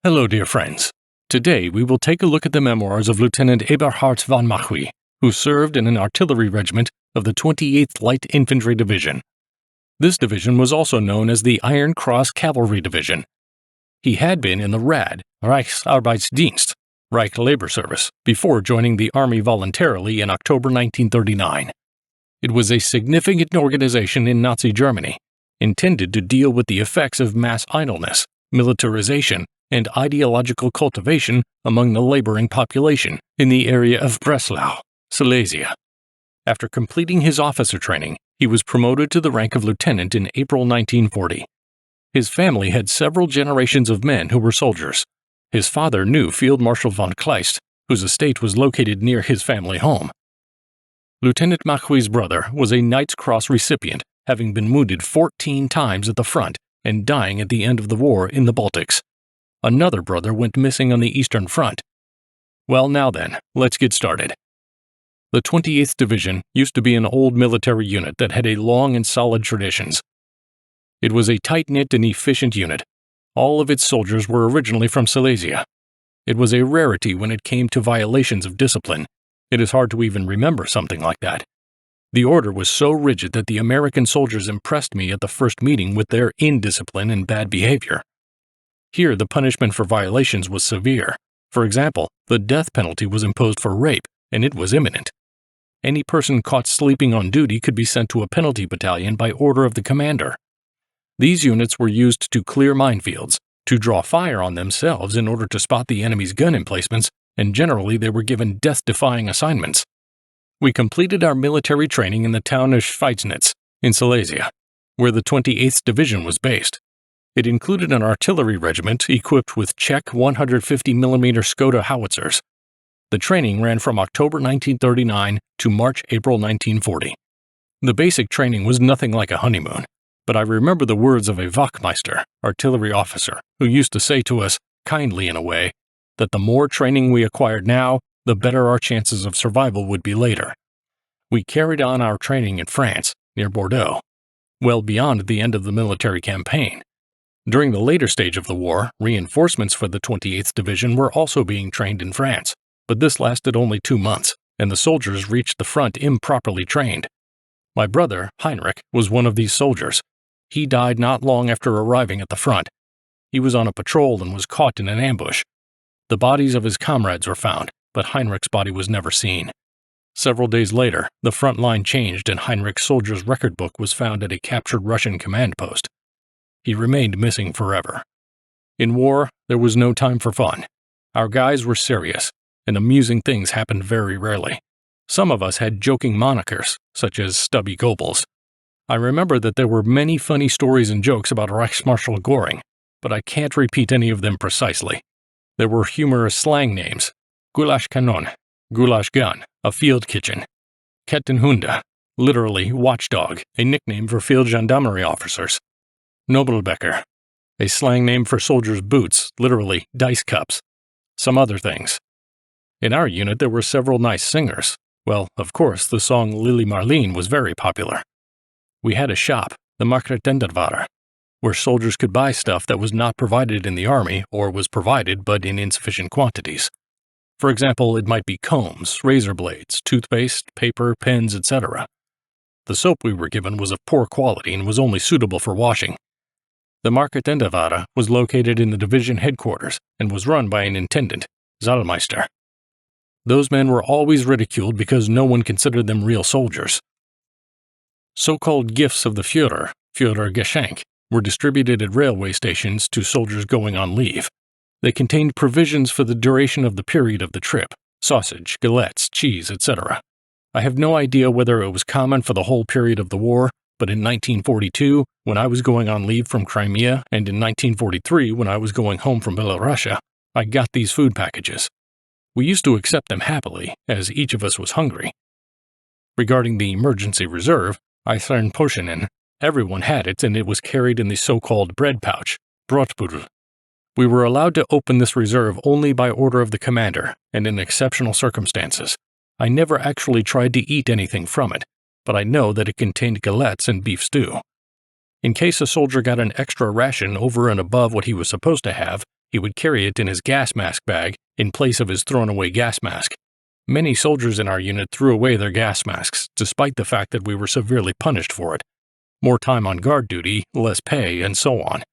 Hello, dear friends. Today we will take a look at the memoirs of Lieutenant Eberhard von Machui, who served in an artillery regiment of the 28th Light Infantry Division. This division was also known as the Iron Cross Cavalry Division. He had been in the RAD, Reichs Arbeits Dienst, Reich Labor Service, before joining the Army voluntarily in October 1939. It was a significant organization in Nazi Germany, intended to deal with the effects of mass idleness, militarization, and ideological cultivation among the laboring population in the area of Breslau, Silesia. After completing his officer training, he was promoted to the rank of lieutenant in April 1940. His family had several generations of men who were soldiers. His father knew Field Marshal von Kleist, whose estate was located near his family home. Lieutenant Machui's brother was a Knight's Cross recipient, having been wounded 14 times at the front and dying at the end of the war in the Baltics. Another brother went missing on the Eastern Front. Well, now then, let's get started. The 28th Division used to be an old military unit that had a long and solid traditions. It was a tight-knit and efficient unit. All of its soldiers were originally from Silesia. It was a rarity when it came to violations of discipline. It is hard to even remember something like that. The order was so rigid that the American soldiers impressed me at the first meeting with their indiscipline and bad behavior. Here, the punishment for violations was severe. For example, the death penalty was imposed for rape, and it was imminent. Any person caught sleeping on duty could be sent to a penalty battalion by order of the commander. These units were used to clear minefields, to draw fire on themselves in order to spot the enemy's gun emplacements, and generally they were given death-defying assignments. We completed our military training in the town of Schweitznitz, in Silesia, where the 28th Division was based. It included an artillery regiment equipped with Czech 150mm Skoda howitzers. The training ran from October 1939 to March-April 1940. The basic training was nothing like a honeymoon, but I remember the words of a Wachmeister, artillery officer, who used to say to us, kindly in a way, that the more training we acquired now, the better our chances of survival would be later. We carried on our training in France, near Bordeaux, well beyond the end of the military campaign. During the later stage of the war, reinforcements for the 28th Division were also being trained in France, but this lasted only 2 months, and the soldiers reached the front improperly trained. My brother, Heinrich, was one of these soldiers. He died not long after arriving at the front. He was on a patrol and was caught in an ambush. The bodies of his comrades were found, but Heinrich's body was never seen. Several days later, the front line changed and Heinrich's soldier's record book was found at a captured Russian command post. He remained missing forever. In war, there was no time for fun. Our guys were serious, and amusing things happened very rarely. Some of us had joking monikers, such as Stubby Goebbels. I remember that there were many funny stories and jokes about Reichsmarschall Göring, but I can't repeat any of them precisely. There were humorous slang names: Gulasch Kanon, Gulasch Gun, a field kitchen; Kettenhunde, literally watchdog, a nickname for field gendarmerie officers; Nobelbecker, a slang name for soldiers' boots, literally dice cups; some other things. In our unit there were several nice singers. Well, of course, the song Lili Marleen was very popular. We had a shop, the Marketenderware, where soldiers could buy stuff that was not provided in the army or was provided but in insufficient quantities. For example, it might be combs, razor blades, toothpaste, paper, pens, etc. The soap we were given was of poor quality and was only suitable for washing. The Marketenderware was located in the division headquarters and was run by an intendant, Zahlmeister. Those men were always ridiculed because no one considered them real soldiers. So-called gifts of the Fuhrer, Führergeschenk, were distributed at railway stations to soldiers going on leave. They contained provisions for the duration of the period of the trip: sausage, galettes, cheese, etc. I have no idea whether it was common for the whole period of the war, but in 1942, when I was going on leave from Crimea, and in 1943, when I was going home from Belarus, I got these food packages. We used to accept them happily, as each of us was hungry. Regarding the emergency reserve, Eisernposchenen, everyone had it, and it was carried in the so-called bread pouch, Brotbudel. We were allowed to open this reserve only by order of the commander, and in exceptional circumstances. I never actually tried to eat anything from it, but I know that it contained galettes and beef stew. In case a soldier got an extra ration over and above what he was supposed to have, He would carry it in his gas mask bag in place of his thrown-away gas mask. Many soldiers in our unit threw away their gas masks, despite the fact that we were severely punished for it. More time on guard duty, less pay, and so on.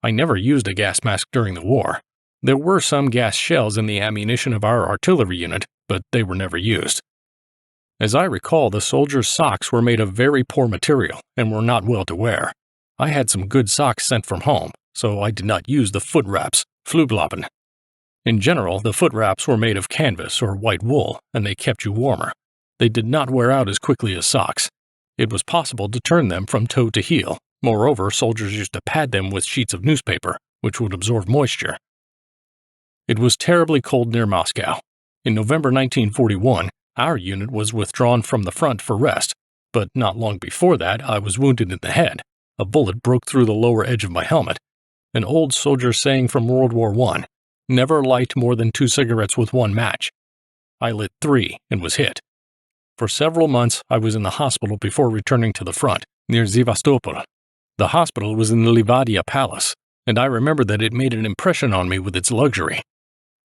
I never used a gas mask during the war. There were some gas shells in the ammunition of our artillery unit, but they were never used. As I recall, the soldiers' socks were made of very poor material and were not well to wear. I had some good socks sent from home, so I did not use the foot wraps, Fluglappen. In general, the foot wraps were made of canvas or white wool, and they kept you warmer. They did not wear out as quickly as socks. It was possible to turn them from toe to heel. Moreover, soldiers used to pad them with sheets of newspaper, which would absorb moisture. It was terribly cold near Moscow. In November 1941, our unit was withdrawn from the front for rest, but not long before that I was wounded in the head. A bullet broke through the lower edge of my helmet. An old soldier saying from World War I, "Never light more than 2 cigarettes with 1 match." I lit 3 and was hit. For several months I was in the hospital before returning to the front, near Sevastopol. The hospital was in the Livadia Palace, and I remember that it made an impression on me with its luxury.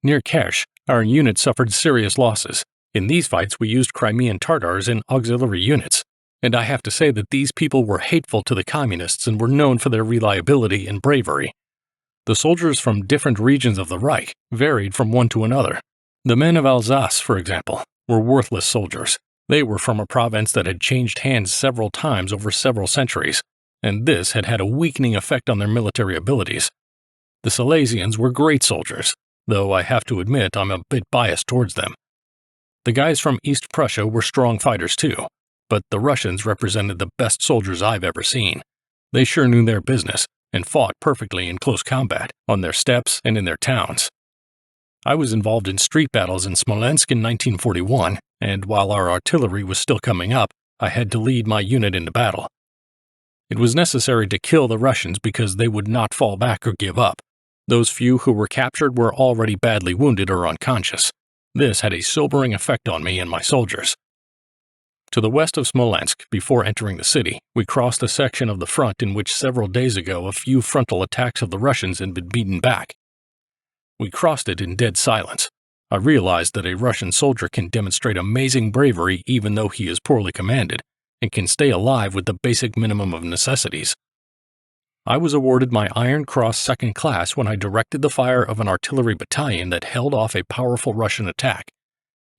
Near Kerch, our unit suffered serious losses. In these fights we used Crimean Tatars in auxiliary units, and I have to say that these people were hateful to the communists and were known for their reliability and bravery. The soldiers from different regions of the Reich varied from one to another. The men of Alsace, for example, were worthless soldiers. They were from a province that had changed hands several times over several centuries, and this had had a weakening effect on their military abilities. The Silesians were great soldiers, though I have to admit I'm a bit biased towards them. The guys from East Prussia were strong fighters too, but the Russians represented the best soldiers I've ever seen. They sure knew their business and fought perfectly in close combat, on their steppes and in their towns. I was involved in street battles in Smolensk in 1941, and while our artillery was still coming up, I had to lead my unit into battle. It was necessary to kill the Russians because they would not fall back or give up. Those few who were captured were already badly wounded or unconscious. This had a sobering effect on me and my soldiers. To the west of Smolensk, before entering the city, we crossed a section of the front in which several days ago a few frontal attacks of the Russians had been beaten back. We crossed it in dead silence. I realized that a Russian soldier can demonstrate amazing bravery even though he is poorly commanded, and can stay alive with the basic minimum of necessities. I was awarded my Iron Cross second class when I directed the fire of an artillery battalion that held off a powerful Russian attack.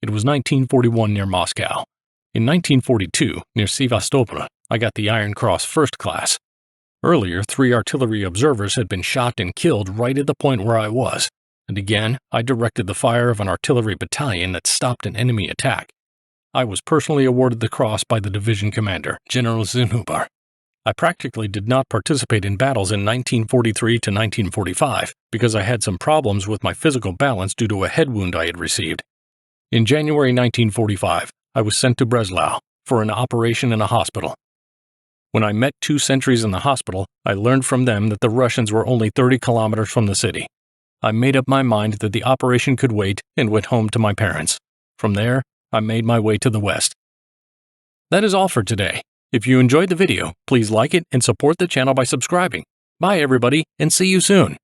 It was 1941 near Moscow. In 1942, near Sevastopol, I got the Iron Cross first class. Earlier, 3 artillery observers had been shot and killed right at the point where I was, and again, I directed the fire of an artillery battalion that stopped an enemy attack. I was personally awarded the cross by the division commander, General Zinhuber. I practically did not participate in battles in 1943 to 1945 because I had some problems with my physical balance due to a head wound I had received. In January 1945, I was sent to Breslau for an operation in a hospital. When I met 2 sentries in the hospital, I learned from them that the Russians were only 30 kilometers from the city. I made up my mind that the operation could wait and went home to my parents. From there, I made my way to the west. That is all for today. If you enjoyed the video, please like it and support the channel by subscribing. Bye everybody, and see you soon.